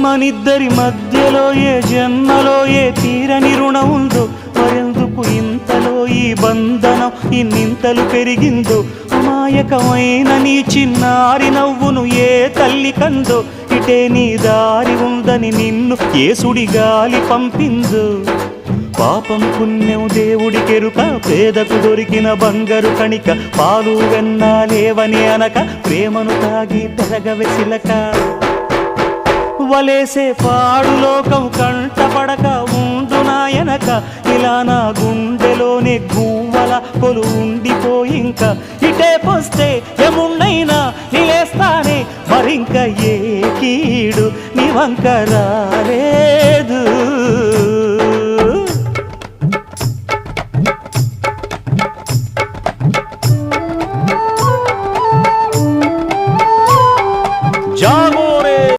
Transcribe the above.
మనిద్దరి మధ్యలో ఏ జన్మలో ఏ తీరని రుణం ఉందో, మరెందుకు ఇంతలో ఈ బంధనం ఇన్నింతలు పెరిగిందో, అమాయకమైన నీ చిన్నారి నవ్వును ఏ తల్లి కందో, ఇటే నీ దారి ఉందని నిన్ను ఏ సుడి గాలి పంపిందో. పాపం పుణ్యం దేవుడికెరుక, పేదకు దొరికిన బంగారు కణిక, పాలు వెన్నాలేవని అనక ప్రేమను తాగి పెరగవెసిలక. వలేసే పాడు లోకం కంటపడక ఉండు నాయనక, ఇలా నా గుండెలోనే గువ్వల కొలు ఉండిపోయింక. ఇటే పోస్తే ఎమున్నైనా నిలేస్తానే, మరింక ఏ కీడు నీ వంక రాలే.